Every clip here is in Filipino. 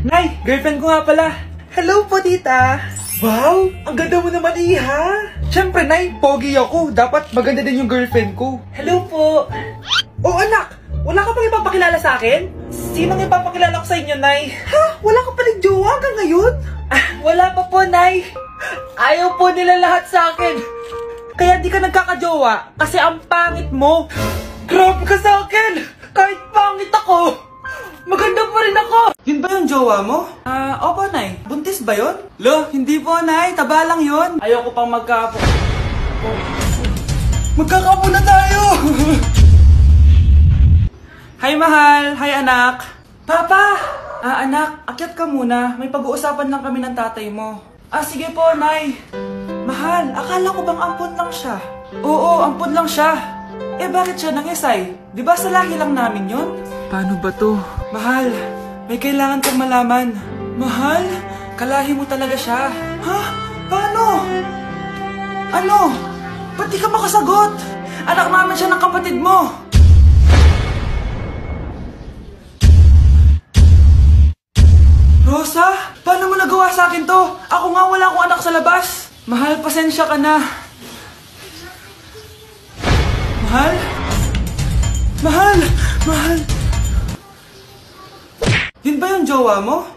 Nay, girlfriend ko nga pala. Hello po, tita. Wow, ang ganda mo naman, iha. Siyempre, Nay, pogi ako. Dapat maganda din yung girlfriend ko. Hello po. Oh, anak, wala ka pang ipapakilala sa akin? Sinong ipapakilala ko sa inyo, Nay? Ha? Wala ka palang jowa hanggang ngayon? Wala pa po, Nay. Ayaw po nila lahat sa akin. Kaya di ka nagkakajowa kasi ang pangit mo. Grabe ka sa akin. Kahit pangit ako, maganda pa rin ako. Yun ba yung jowa mo? Opo, Nay. Buntis ba yun? Lo, hindi po, Nay. Taba lang yun. Ayoko pang magkaapo. Magkakapo na tayo. Hi, mahal. Hi, anak. Papa! Anak, akyat ka muna. May pag-uusapan lang kami ng tatay mo. Sige po, Nay. Mahal, akala ko bang ampun lang siya? Oo, ampun lang siya. Bakit siya nangisay? Di ba sa lahi lang namin yon? Paano ba to? Mahal, may kailangan kang malaman. Mahal, kalahi mo talaga siya. Ha? Paano? Ano? Ba't di ka makasagot? Anak naman siya ng kapatid mo. Rosa, paano mo nagawa sa akin to? Ako nga wala akong anak sa labas. Mahal, pasensya ka na. Mahal? Mahal! Mahal! Yun ba yung jowa mo?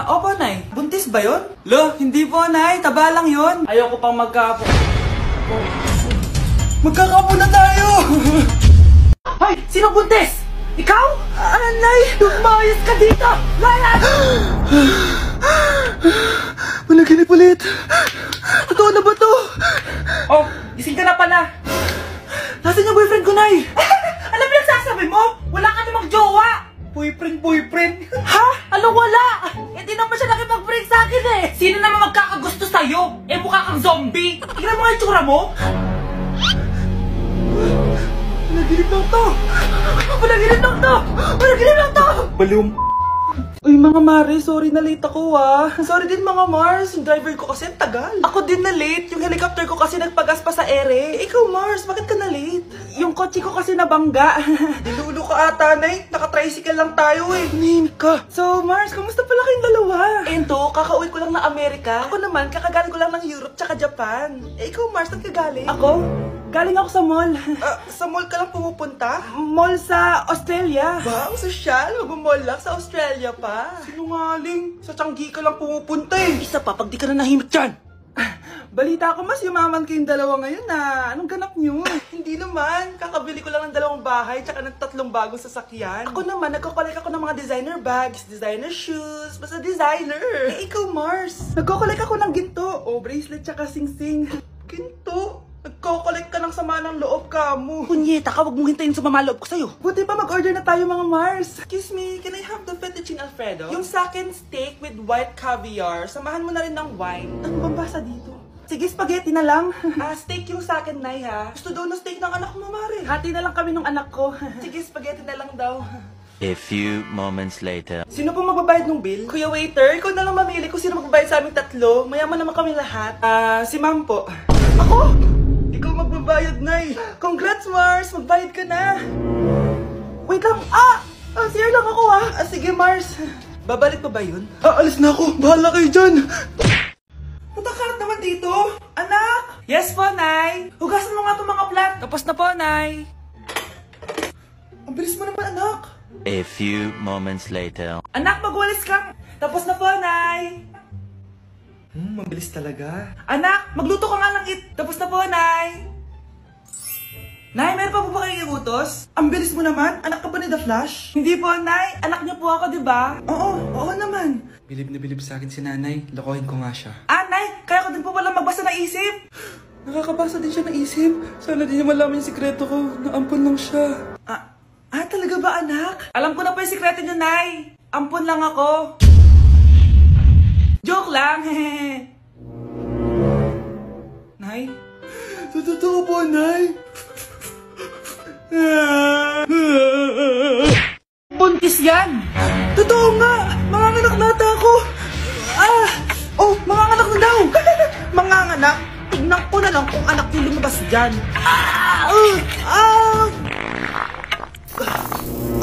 Opo, Nay. Buntis ba yun? Lo, hindi po, Nay. Taba lang yun. Ayoko pang magkaapo. Magkakapo na tayo! Hoy! Sino buntis? Ikaw? Nay! Lumayas ka dito! Layas! Managinip ulit. Totoo na ba to? Oh, gising ka na pala. Nasaan yung boyfriend ko, Nay? Ano pinagsasabi mo? Wala ka namang jowa! Boyfriend? Ha? Ano wala? Hindi naman siya nakipag-break sa akin eh! Sino naman magkakagusto sa'yo? Mukha kang zombie! Tingnan mo nga yung tsura mo! Panaginip lang to! Panaginip lang to! Balum! Uy mga Mare, sorry na late ako Sorry din mga Mars, yung driver ko kasi tagal. Ako din na late, yung helicopter ko kasi nagpagas pa sa ere. Ikaw Mars, bakit ka na late? Yung kotse ko kasi nabangga. Dilulo ka ata, Nay. Naka-tricycle lang tayo eh. Nahimik ka. So Mars, kamusta pala kayong dalawa? Ento, kakauwi ko lang na Amerika. Ako naman, kakagaling ko lang ng Europe tsaka Japan. Ikaw Mars, saan ka galing? Ako? Galing ako sa mall. Sa mall ka lang pumupunta? Mall sa Australia. Ba, ang sosyal. Mag-mall lang sa Australia pa. Sinungaling. Sa Changi ka lang pumupunta eh. Isa pa, pag di ka na nahimik dyan. Balita ko mas yumaman kayong dalawa ngayon na. Anong ganap nyo? Hindi naman. Kakabili ko lang ng 2 bahay tsaka ng 3 bagong sasakyan. Ako naman, nagko-collect ako ng mga designer bags, designer shoes, basta designer. Ikaw Mars. Nagko-collect ako ng ginto. Bracelet tsaka sing-sing. Ginto? Nagko-collect ka ng sama ng loob ka mo. Kunyeta ka, wag mong hintayin sumama loob ko sa'yo. Buti pa mag-order na tayo mga Mars. Excuse me, can I have the fettuccine Alfredo? Yung sa'kin steak with white caviar. Samahan mo na rin ng wine. Ano bang basa dito? Sige, spaghetti na lang. Steak yung sa'kin, Nay ha. Gusto daw na steak ng anak mo, Mare. Hati na lang kami ng anak ko. Sige, spaghetti na lang daw. A few moments later. Sino po magbabayad ng bill? Kuya waiter, ikaw na lang mamili kung sino magbabayad sa aming 3. Mayaman naman kami lahat. Si Ma'am po. Ako? Ikaw magbabayad, Nay. Congrats, Mars. Magbayad ka na. Wait lang. CR lang ako sige, Mars. Babalik pa ba yun? Alis na ako. Bahala kayo dyan. Matakarat naman dito. Anak! Yes po, Nay. Hugasan mo nga itong mga plat. Tapos na po, Nay. Ang bilis mo naman, anak. A few moments later. Anak, magwalis ka. Tapos na po, Nay. Mabilis talaga. Anak, magluto ka nga ng Tapos na po, Nay. Nay, meron pa po ba kayong iutos? Ang bilis mo naman. Anak ka ba ni The Flash? Hindi po, Nay. Anak niyo po ako, di ba? Oo naman. Bilib na bilib sa akin si Nanay. Lokohin ko nga siya. Nay, kaya ko din po pala magbasa ng isip. Nakakabasa din siya ng isip. Sana din niya malaman yung sikreto ko. Naampon lang siya. Talaga ba, anak? Alam ko na po yung sikreto niyo, Nay. Ampon lang ako. Joke lang, Nay? Totoo po, Nay. Buntis yan! Totoo nga! Manganganak na ata ako! Manganganak na daw! Manganganak? Tignan ko na lang kung anak yung lumabas dyan.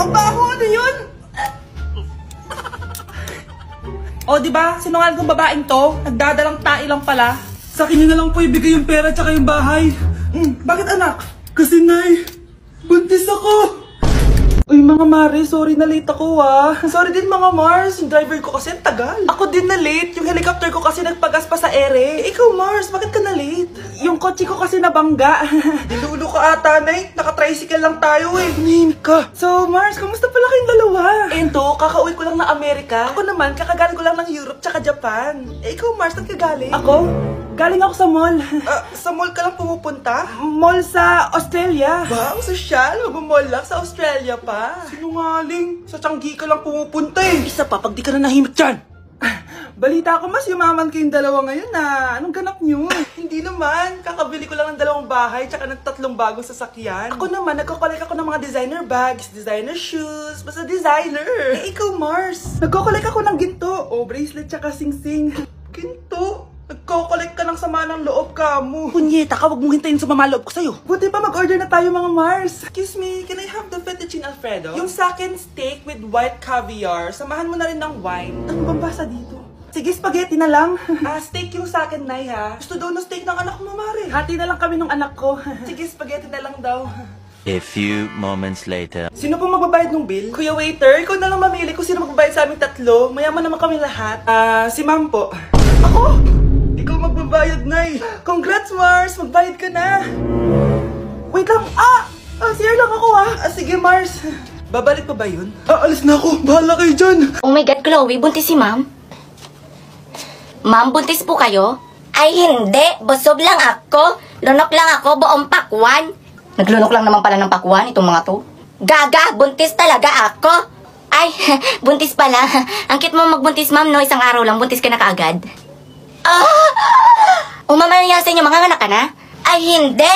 Ang baho, ano yun? O, di ba? Sinungaling kong babaeng to. Nagdadalang tae lang pala. Sa akin na lang po ibigay yung pera tsaka yung bahay. Bakit anak? Kasi nay, buntis ako. Uy mga Mare, sorry na late ako Sorry din mga Mars, yung driver ko kasi ang tagal. Ako din na late, yung helicopter ko kasi nagpagas pa sa ere. Ikaw Mars, bakit ka na late? Yung kotse ko kasi nabangga. Dilulo ka ata nay, naka-tricycle lang tayo eh. Nahimik ka. So Mars, kamusta pala kayong dalawa? Ento, kakauwi ko lang ng Amerika. Ako naman, kakagaling ko lang ng Europe tsaka Japan. Ikaw Mars, saan ka galing? Ako? Galing ako sa mall. Sa mall ka lang pumupunta? Mall sa Australia. Wow, sosyal. Mag-mall lang sa Australia pa. Sinungaling. Sa Changi ka lang pumupunta eh. Isa pa, pag di ka na nahimik dyan. Balita ko mas yumaman kayong dalawa ngayon na. Anong ganap nyo? Hindi naman. Kakabili ko lang ng 2 bahay tsaka ng 3 bagong sasakyan. Ako naman, nagko-collect ako ng mga designer bags, designer shoes, basta designer. Eh, ikaw Mars. Nagko-collect ako ng ginto. O, bracelet tsaka sing-sing. Ginto? Nagko-collect ka ng sama ng loob ka mo. Punyeta ka, wag mong hintayin sumama loob ko sa'yo. Buti pa mag-order na tayo mga Mars. Excuse me, can I have the fettuccine Alfredo? Yung sa akin steak with white caviar. Samahan mo na rin ng wine. Ano bang basa dito? Sige, spaghetti na lang. Steak yung sa akin, Nay, ha? Gusto daw ng steak ng anak mo, Mare. Hati na lang kami ng anak ko. Sige, spaghetti na lang daw. A few moments later. Sino po magbabayad ng bill? Kuya waiter, ikaw na lang mamili kung sino magbabayad sa aming 3. Mayaman naman kami lahat. Si ma'am po. Ako? Ikaw magbabayad, Nay. Congrats, Mars. Magbayad ka na. Wait lang. CR lang ako, sige, Mars. Babalik pa ba yun? Alis na ako. Bahala kayo dyan. Oh my God, Chloe, buntis si ma'am? Ma'am, buntis po kayo? Ay, hindi. Busog lang ako. Lunok lang ako, buong pakwan. Naglunok lang naman pala ng pakwan itong mga to. Gaga, buntis talaga ako. Ay, buntis pala. Ang cute mo magbuntis, ma'am, no? Isang araw lang, buntis ka na kaagad. Umamanya sa inyo, mga anak ka na? Ay, hindi.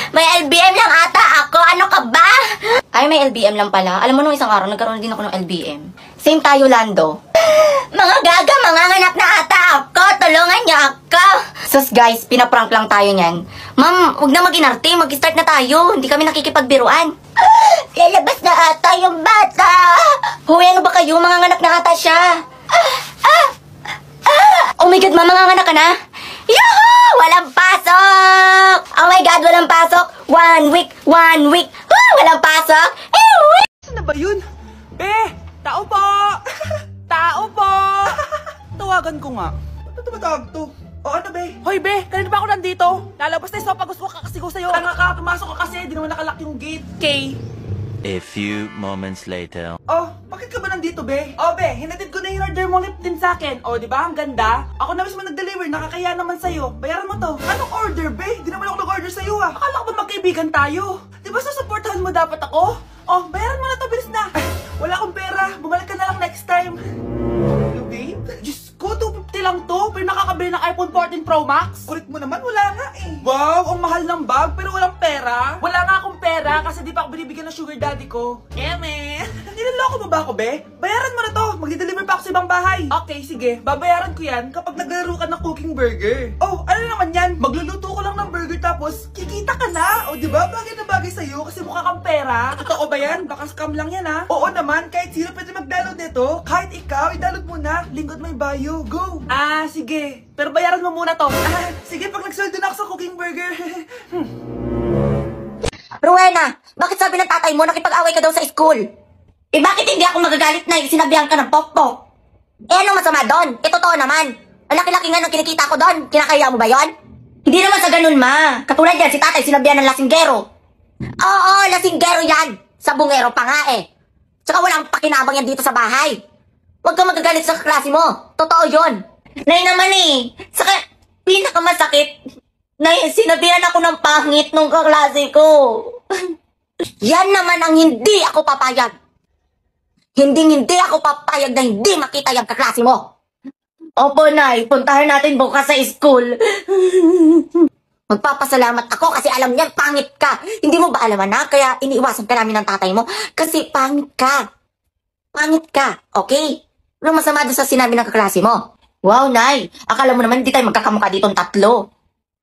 May LBM lang ata ako. Ano ka ba? Ay, may LBM lang pala. Alam mo, nung isang araw, nagkaroon din ako ng LBM. Same tayo, Lando. Mga gaga, mga anak na ata ako. Tulungan niyo ako. Sus, guys, pinaprank lang tayo niyan. Ma'am, huwag na mag-inarte. Mag-start na tayo. Hindi kami nakikipagbiruan. Lalabas na ata yung bata. Hoy, ano ba kayo? Mga anak na ata siya. Oh my God, mga anak ka na? Yuhu! Walang pasok! Oh my God, walang pasok! 1 week! Walang pasok! Saan na ba yun? Be! Tao po! Tao po! Tawagan ko nga. Ba't tumatawag to? O ano, Be? Hoy, Be! Kanina pa ako nandito? Lalabas na yung pag gusto ko kakasigaw sa'yo. Tanga ka! Pumasok ka kasi! Di naman nakalock yung gate. Okay. A few moments later. Oh, bakit ka ba nandito, Be? Oh, Be, hinatid ko na yung order mo lip din sa akin. Oh, di ba? Ang ganda. Ako na mismo nag-deliver, nakakaya naman sa'yo. Bayaran mo to. Anong order, Be? Di naman ako nag-order sa'yo, Akala ko ba magkaibigan tayo? Di ba susuportahan mo dapat ako? Oh, bayaran mo na to, bilis na. Wala akong pera. Bumalik ka na lang next time. Hello, babe? Diyos ko, 250 lang to. Pero nakakabili ng iPhone 14 Pro Max. Kulit mo naman, wala nga eh. Wow, ang mahal ng bag pero walang pera. Wala nga akong pera kasi di pa ako binibigyan ng sugar daddy ko. Eme. Niloloko mo ba ako, Be? Bayaran mo na to. Magdi-deliver pa ako sa ibang bahay. Okay, sige. Babayaran ko yan kapag naglaro ka ng cooking burger. Oh, ano naman yan? Magluluto ko lang ng burger tapos kikita ka na. O, di ba? Bagay na bagay sa'yo kasi mukha kang pera. Totoo ba yan? Baka scam lang yan, Oo naman. Kahit sino pwede mag-download nito. Kahit ikaw, i-download mo na. Link on my bio. Go! Sige. Pero bayaran mo muna to. Sige, pag nagsoldo na ako sa cooking burger. Rowena, bakit sabi ng tatay mo nakipag-away ka daw sa school? Bakit hindi ako magagalit na sinabihan ka ng pokpok? Anong masama doon? Totoo naman. Ang laki-laki nga ng kinikita ko doon. Kinakaya mo ba yon? Hindi naman sa ganun, ma. Katulad yan, si tatay sinabihan ng lasinggero. Oo, lasinggero yan. Sabungero pa nga Tsaka walang pakinabang yan dito sa bahay. Huwag kang magagalit sa kaklase mo. Totoo yon. Nay naman Saka, pinakamasakit. Nay, sinabihan ako ng pangit nung kaklase ko. Yan naman ang hindi ako papayag. Hindi ako papayag na hindi makita yung kaklase mo. Opo, Nay. Puntahan natin bukas sa school. Magpapasalamat ako kasi alam niyan, pangit ka. Hindi mo ba alam na? Kaya iniiwasan ka namin ng tatay mo. Kasi pangit ka. Pangit ka, okay? Anong masama doon sa sinabi ng kaklase mo? Wow, Nay. Akala mo naman hindi tayo magkakamukha ditong 3.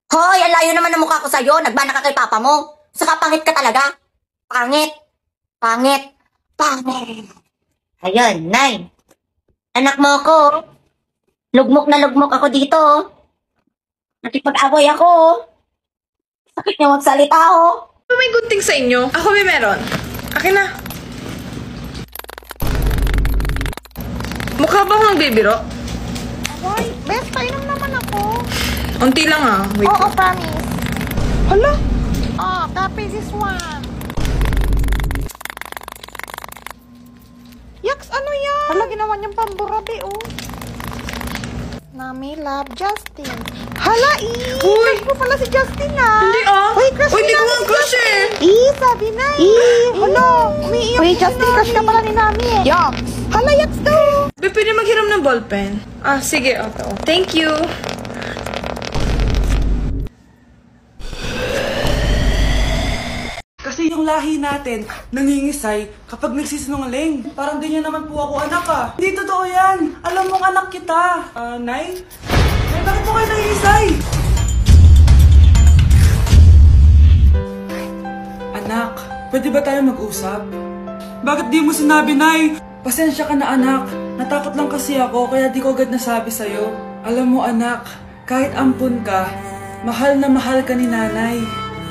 Hoy, ang layo naman ng mukha ko sa'yo. Nagbana ka kay papa mo. Saka pangit ka talaga. Pangit. Ayun, Nay. Anak mo ko. Lugmok na lugmok ako dito. Nakipag-away ako. Sakit niya magsalita May good thing sa inyo. Ako may meron. Akin na. Mukha ba akong bibiro? Hoy, best, painom naman ako. Unti lang ah. Wait. Oo, promise. Hala? Oh, copy this one. Yaks, ano yan? Hala, ginawa niyang pamburabi, oh. Nami, love, Justin. Hala, Uy! crush mo pala si Justin, ah. Hindi ah. Uy, crush Uy, ni di ko Nami nga si crush eh. Sabi na Hala, umiiyak Uy, si Justin, crush ka pala ni Nami eh. Yaks. Hala, yaks daw. Babe, pwede maghiram ng ballpen? Ah, sige. Okay. Thank you. Kasi yung lahi natin, nangingisay kapag nagsisinungaling. Parang di niya naman po ako anak ah. Hindi totoo yan. Alam mong anak kita. Nay? Nay, bakit po kayo nangingisay? Anak, pwede ba tayo mag-usap? Bakit di mo sinabi, Nay? Pasensya ka na, anak. Natakot lang kasi ako, kaya di ko agad nasabi sa'yo. Alam mo, anak, kahit ampun ka, mahal na mahal ka ni nanay.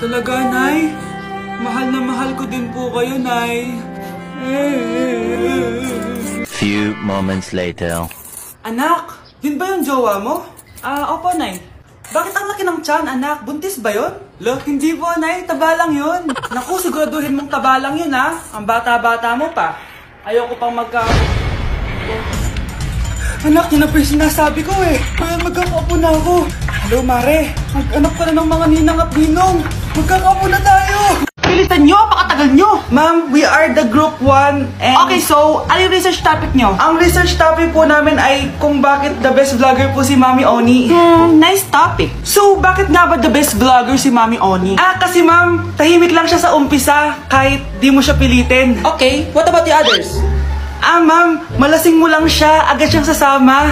Talaga, Nay? Mahal na mahal ko din po kayo, Nay. Few moments later. Anak, yun ba yung jowa mo? Opo, Nay. Bakit ang laki ng tiyan, anak? Buntis ba yun? Lo, hindi po, Nay. Taba lang yun. Naku, siguraduhin mong taba lang yun, ha? Ang bata-bata mo pa. Ayoko pang Anak, yun na po yung sinasabi ko eh. Magkakapo na ako. Hello, Mare. Mag-anak ka na ng mga ninang at ninong. Magkakapo na tayo. Bilisan nyo, pakatagal nyo. Ma'am, we are the group 1 and... Okay, so, ano yung research topic nyo? Ang research topic po namin ay kung bakit the best vlogger po si Mami Oni. Nice topic. So, bakit nga ba the best vlogger si Mami Oni? Kasi ma'am, tahimik lang siya sa umpisa kahit di mo siya pilitin. Okay, what about the others? Ma'am, malasing mo lang siya, agad siyang sasama.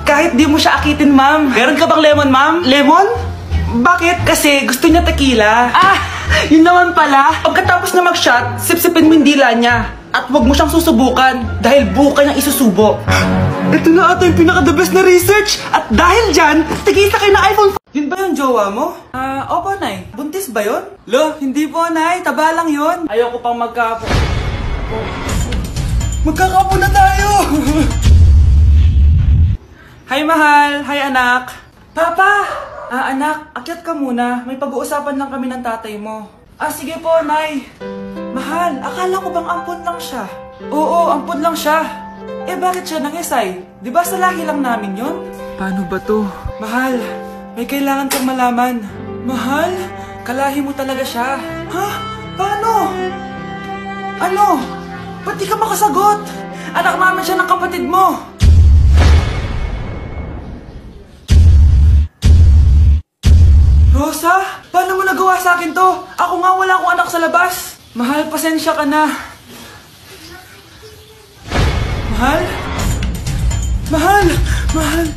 Kahit di mo siya akitin, ma'am. Meron ka bang lemon, ma'am? Lemon? Bakit? Kasi gusto niya tequila. Yun naman pala. Pagkatapos na mag-shot, sipsipin mo yung dila niya. At huwag mo siyang susubukan dahil buka niyang isusubo. Ito na ata yung pinaka-the best na research. At dahil dyan, tigisa kayo na iPhone. Yun ba yung jowa mo? Opo, Nay. Buntis ba yun? Lo, hindi po, Nay. Taba lang yun. Ayoko pang magkakapo na tayo. Hi, mahal. Hi, anak. Papa! Anak, akyat ka muna. May pag-uusapan lang kami ng tatay mo. Sige po, Nay. Mahal, akala ko bang ampun lang siya? Oo, ampun lang siya. Bakit siya nangisay? Di ba sa lahi lang namin yon? Paano ba to? Mahal, may kailangan kang malaman. Mahal, kalahi mo talaga siya. Ha? Paano? Ano? Ba't di ka makasagot? Anak naman siya ng kapatid mo. Rosa, paano mo nagawa sa akin to? Ako nga wala akong anak sa labas. Mahal, pasensya ka na. Mahal? Mahal.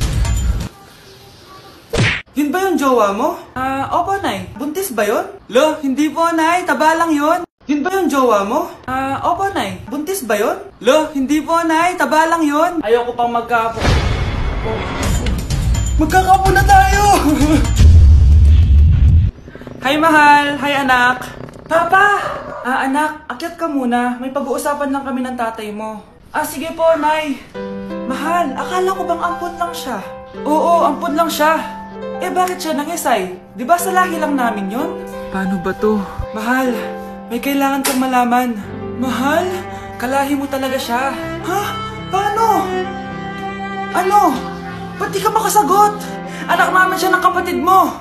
Yun ba yung jowa mo? Opo, Nay. Buntis ba yun? Lo, hindi po, Nay. Taba lang yun. Yun ba yung jowa mo? Opo, Nay. Buntis ba yun? Lo, hindi po, Nay. Taba lang yun. Ayoko pang magkakapo na tayo. Hi, mahal. Hi, anak. Papa! Anak, akyat ka muna. May pag-uusapan lang kami ng tatay mo. Sige po, Nay. Mahal, akala ko bang ampun lang siya? Oo, ampun lang siya. Bakit siya nangisay? Di ba sa lahi lang namin yon? Paano ba to? Mahal, may kailangan kang malaman. Mahal, kalahi mo talaga siya. Ha? Paano? Ano? Ba't di ka makasagot? Anak naman siya ng kapatid mo.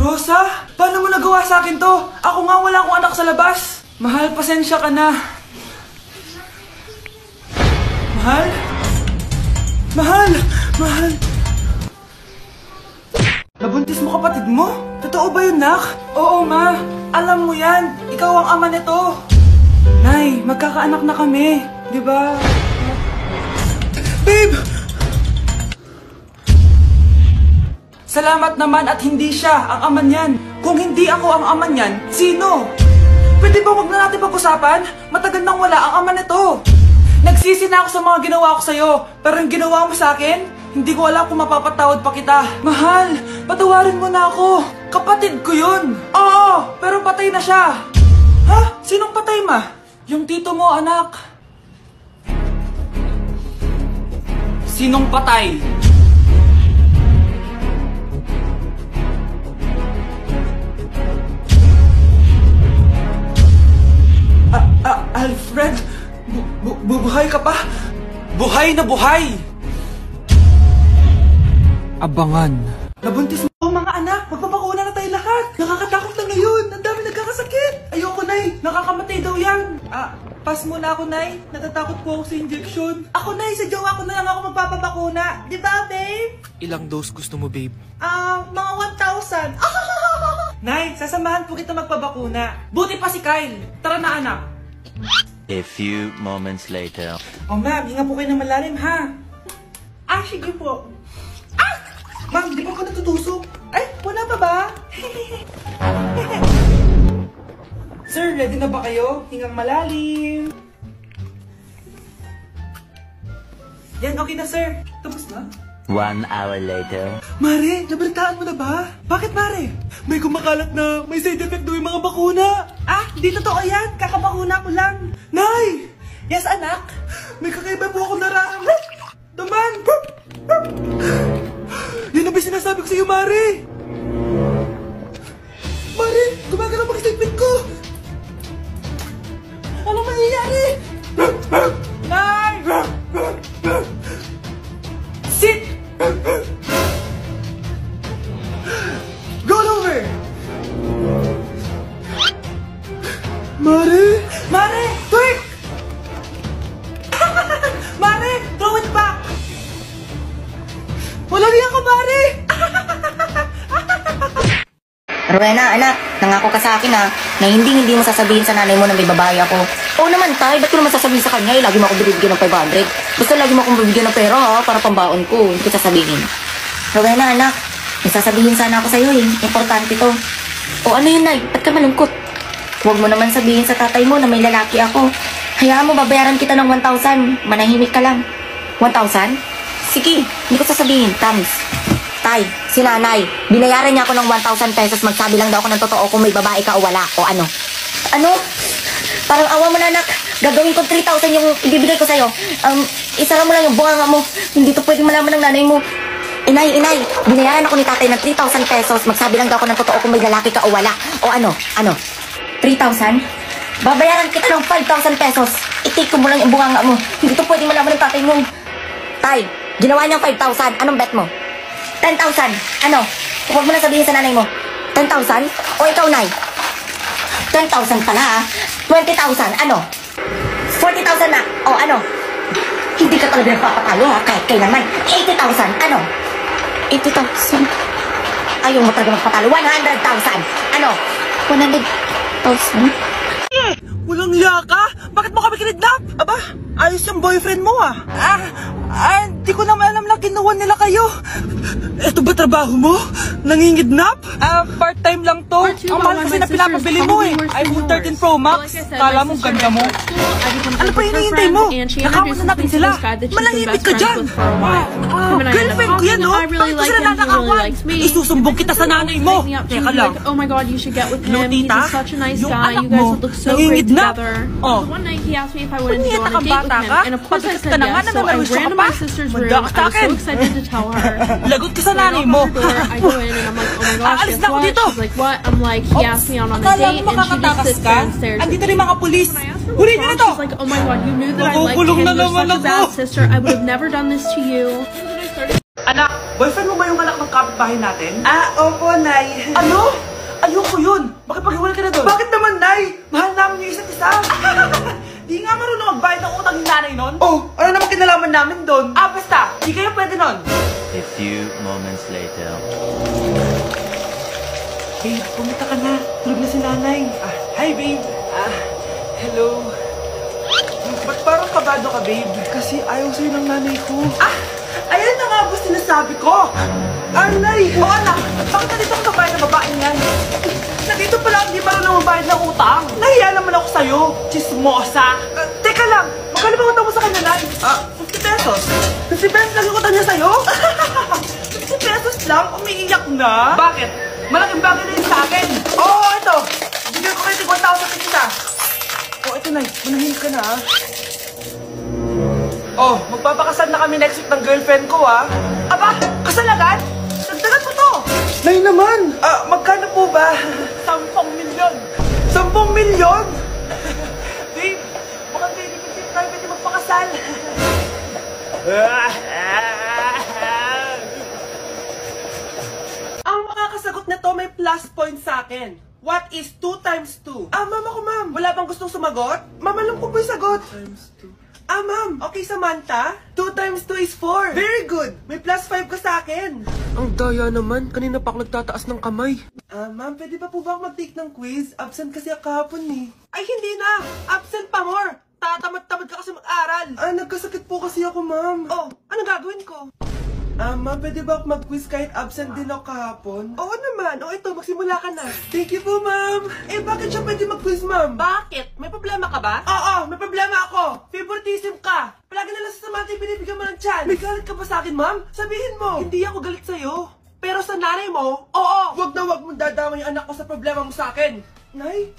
Rosa, paano mo nagawa sa akin to? Ako nga wala akong anak sa labas. Mahal, pasensya ka na. Mahal. Nabuntis mo kapatid mo? Totoo ba yun, nak? Oo, ma. Alam mo yan. Ikaw ang ama nito. Nay, magkakaanak na kami. Di ba? Babe! Salamat naman at hindi siya ang ama niyan. Kung hindi ako ang ama niyan, sino? Pwede ba wag na natin pag-usapan? Matagal nang wala ang ama nito. Nagsisi na ako sa mga ginawa ko sa'yo, pero yung ginawa mo sa akin, hindi ko alam kung mapapatawad pa kita. Mahal, patawarin mo na ako. Kapatid ko yun. Oo, pero patay na siya. Ha? Sinong patay, ma? Yung tito mo, anak. Sinong patay? Alfred? Buhay ka pa? Buhay na buhay! Abangan. Nabuntis mo mga anak. Magpapakuna na tayo lahat. Nakakatakot na ngayon. Ang dami nagkakasakit. Ayoko, Nay. Nakakamatay daw yan. Pass muna ako, Nay. Natatakot po ako sa injection. Ako, Nay. Sa jowa ko na lang ako magpapabakuna. Di ba, babe? Ilang dose gusto mo, babe? Mga 1,000. Nay, sasamahan po kita magpabakuna. Buti pa si Kyle. Tara na, anak. A few moments later. Oh, ma'am, hinga po kayo ng malalim, ha? Sige po. Ma'am, di pa ako natutusok. Ay, wala pa ba? Sir, ready na ba kayo? Hingang malalim. Yan, okay na, sir. Tapos na? 1 hour later. Mare, nabalitaan mo na ba? Bakit, Mare? May kumakalat na may side effect daw yung mga bakuna. Di totoo yan. Kakabakuna ko lang. Nay! Yes, anak? May kakaiba po ako nararamdaman. Yun na ba sinasabi ko sa'yo, Mare? Mare, gumagalaw ang statement ko. Anong mangyayari? Nay! Sit! Roll over! Mare! Mare! Twerk! Mare! Throw it back! Walang iya ka, Mare! Rowena, anak, nangako ka sa akin na hindi mo sasabihin sa nanay mo na may babae ako. Oo naman, tay, ba't ko naman sasabihin sa kanya? Lagi mo akong bibigyan ng 500. Basta lagi mo akong bibigyan ng pera, ha, para pambaon ko. Hindi ko sasabihin. Rowena, anak, may sasabihin sana ako sa'yo, eh. Importante to. O ano yun, Nay? Ba't ka malungkot? Huwag mo naman sabihin sa tatay mo na may lalaki ako. Hayaan mo, babayaran kita ng 1,000. Manahimik ka lang. 1,000? Sige, hindi ko sasabihin. Promise. Tay, si nanay, binayaran niya ako ng 1,000 pesos. Magsabi lang daw ako ng totoo kung may babae ka o wala. O ano? Ano? Parang awa mo na, anak. Gagawin ko 3,000 yung ibibigay ko sa'yo. Isara mo lang yung bunganga mo. Hindi to pwedeng malaman ng nanay mo. Inay, binayaran ako ni tatay ng 3,000 pesos. Magsabi lang daw ako ng totoo kung may lalaki ka o wala. O ano? 3,000? Babayaran kita ng 5,000 pesos. I-take ko mo lang yung bunganga mo. Hindi to pwedeng malaman ng tatay mo. Tay, ginawa niyang 5,000. Anong bet mo? 10,000. Ano? Huwag mo na sabihin sa nanay mo. 10,000? O ikaw, Nay? 10,000 pala, ha? 20,000. Ano? 40,000 na. O ano? Hindi ka talaga nagpapatalo, ha? Kahit kailanman. 80,000. Ano? 80,000? Ayaw mo talaga magpatalo. 100,000. Ano? 100,000? Walang hiya ka? Bakit mo kami kinidnap? Aba, ayos yung boyfriend mo, ah. Hindi ko naman alam na kinuha nila kayo. Ito ba trabaho mo? Nangingidnap? Part-time lang to. Ang mahal kasi na pinapabili mo, eh. iPhone 13 Pro Max. Kala mo, ganda mo. Ano pa hinihintay mo? Nakawin na natin sila. Malahimik ka dyan. Girlfriend ko yan, no? Bakit ko sila nanakawan? Isusumbong kita sa nanay mo. Teka lang. Oh my god, you should get with No, him. He's tita, such a nice yung guy. anak You guys mo, would look so great nangingidnap. together. Oh. One night he asked me if I wanted to go Punyeta on a kang date bata with ka? him. And of course I Pagkat said ka na nga, yes. So I nananawisto ran ka to pa. my sister's room. Manda ka I sa was so akin. excited to tell her. Lagot ka sa So I nanay knock mo. on her door, I go in and I'm like, oh my gosh, Aalis guess na ako what? dito. She's like, what? I'm like, he asked me out on a Akala date mo and she just makakatakas sits ka? there and stares at Andito me. rin mga pulis. When I asked her Huli what's niyo na wrong, to. she's like, oh my god, you knew that I liked Makukulong him. na You're naman such a ako. bad sister. I would have never done this to you. Anak, boyfriend mo ba yung anak ng kapitbahay natin? Opo, Nay. Ano? Ayoko yun. Makipag-iwalay ka na doon. Bakit naman, Nay? Mahal namin yung isa't isa. Di nga marunong magbayad ng utang ni nanay nun. Oh, ano naman kinalaman namin doon? Basta. Di kayo pwede nun. A few moments later. Babe, pumunta ka na. Tulog na si nanay. Hi, babe. Hello. Ba't parang kabado ka, babe? Kasi ayaw sa'yo ng nanay ko. Ayan na nga ba sinasabi ko? Nay! O anak, bakit nandito ang babae na babaeng yan? Nandito pala hindi marunong magbayad ng utang. Nahiya naman ako sa'yo, chismosa. Teka lang, magkano ba utang mo sa kanya, Nay? 50 pesos. 50 pesos lang yung utang niya sa'yo? 50 pesos lang? Umiiyak na? Bakit? Malaking bagay na yun sa akin. Oo, ito. Bigyan ko kayo tig 1,000 kita. Oh, ito, Nay. Manahin ka na, Oh, magpapakasal na kami next week ng girlfriend ko, Aba, kasal agad? Dagdagan mo to. Nay naman. Magkano po ba? 10 milyon. 10 milyon? Babe, mukhang baby kasi tayo pwede magpakasal. Ang makakasagot na to may plus point sa akin. What is 2 times 2? Ma'am ako, ma'am. Wala bang gustong sumagot? Ma'am, alam ko po yung sagot. 2 times 2. Ma'am. Okay, Samantha. 2 times 2 is 4. Very good. May plus 5 ka sa akin. Ang daya naman. Kanina pa ako nagtataas ng kamay. Ma'am, pwede pa po ba ako mag-take ng quiz? Absent kasi ako kahapon eh. Ay, hindi na. Absent pa more. Tatamad-tamad ka kasi mag-aral. Nagkasakit po kasi ako, ma'am. Oh, anong gagawin ko? Ma'am, pwede ba ako mag-quiz kahit absent din ako kahapon? Oo naman. Ito, magsimula ka na. Thank you po, ma'am. Bakit siya pwede mag-quiz, ma'am? Bakit? May problema ka ba? Oo, may problema ako. Favoritism ka. Palagi na lang sa Samantha binibigyan mo ng chance. May galit ka ba sa akin, ma'am? Sabihin mo. Hindi ako galit sa'yo. Pero sa nanay mo, oo. Wag na wag mong dadama yung anak ko sa problema mo sa akin. Nay,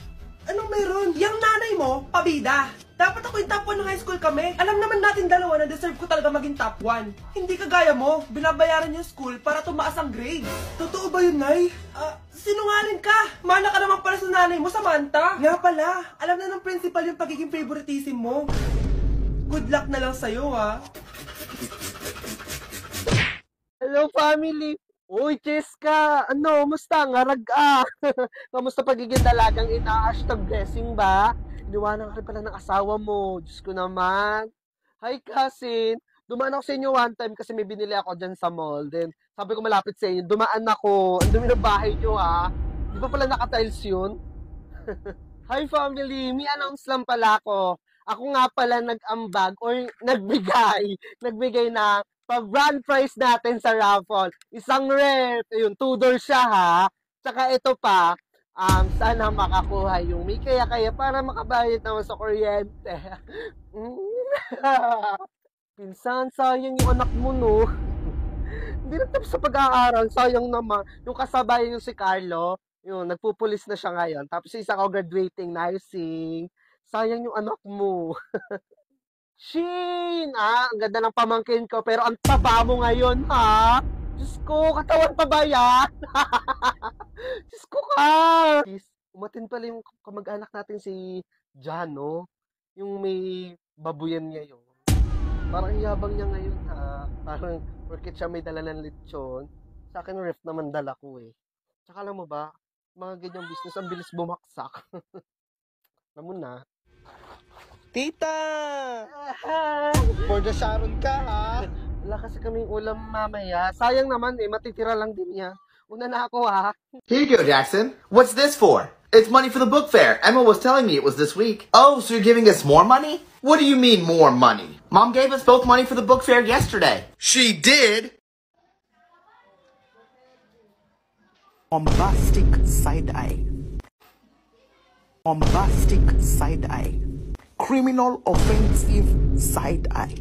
anong meron? Yang nanay mo, pabida. Dapat ako yung top 1 ng high school kami. Alam naman natin dalawa na deserve ko talaga maging top 1. Hindi kagaya mo, binabayaran yung school para tumaas ang grade. Totoo ba yun, Nay? Sinungaling ka! Mana ka naman para sa nanay mo, Samantha. Nga pala, alam na ng principal yung pagiging favoritism mo. Good luck na lang sa'yo, Hello, family! Uy, Cheska! Musta? Ngarag Kamusta pagiging dalagang ina? #blessing ba? Iniwanan ka rin pala ng asawa mo. Diyos ko naman. Hi, cousin. Dumaan ako sa inyo one time kasi may binili ako dyan sa mall. Then, sabi ko malapit sa inyo. Dumaan ako. Ang dumi ng bahay nyo, Di ba pala naka-tiles yun? Hi, family. May announce lang pala ako. Ako nga pala nag-ambag or nagbigay na pag-grand prize natin sa raffle. Isang ref. Ayun, 2 siya, Tsaka ito pa. Sana makakuha yung may kaya-kaya para makabayad naman sa kuryente. Pinsan, sayang yung anak mo, no? Hindi na tapos sa pag-aaral, sayang naman. Yung kasabayan yung si Carlo, yun, nagpupulis na siya ngayon. Tapos isa ko graduating nursing. Sayang yung anak mo. Shin! Ang ganda ng pamangkin ko, pero ang taba mo ngayon, Diyos ko, katawan pa ba yan? Diyos ko ka! Umatin pala yung kamag-anak natin si Jano. Yung may babuyan niya yun. Parang yabang niya ngayon, Parang, porket siya may dala ng lechon. Sa akin, ref naman dala ko, Tsaka alam mo ba, mga ganyang business, ang bilis bumaksak. Alam mo na. Tita! For the Sharon ka, Wala kasi kaming ulam mamaya. Sayang naman matitira lang din niya. Una na ako, Here you go, Jackson. What's this for? It's money for the book fair. Emma was telling me it was this week. Oh, so you're giving us more money? What do you mean more money? Mom gave us both money for the book fair yesterday. She did? Bombastic side eye. Bombastic side eye. Criminal offensive side eye.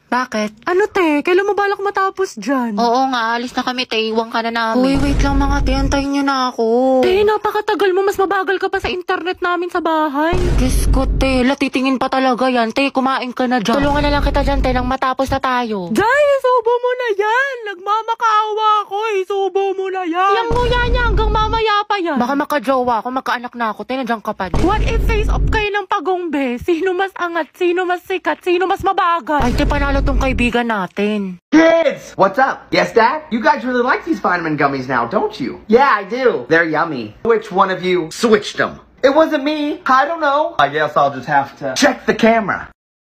Bakit? Ano te? Kailan mo balak matapos dyan? Oo nga, alis na kami, te. Iwan ka na namin. Uy, wait lang mga te. Antayin nyo na ako. Te, napakatagal mo. Mas mabagal ka pa sa internet namin sa bahay. Diyos ko, te. Latitingin pa talaga yan. Te, kumain ka na dyan. Tulungan na lang kita dyan, te, nang matapos na tayo. Jay, isubo mo na yan. Nagmamakaawa ako. Isubo mo na yan. Yang nguya niya hanggang mamaya pa yan. Baka makajowa ako, magkaanak na ako. Te, nandiyan ka pa din. What if face off kayo ng pagongbe? Sino mas angat? Sino mas sikat? Sino mas mabagal? Ay, te, panalo tong kaibigan natin. Kids! What's up? Yes, Dad? You guys really like these vitamin gummies now, don't you? Yeah, I do. They're yummy. Which one of you switched them? It wasn't me. I don't know. I guess I'll just have to check the camera.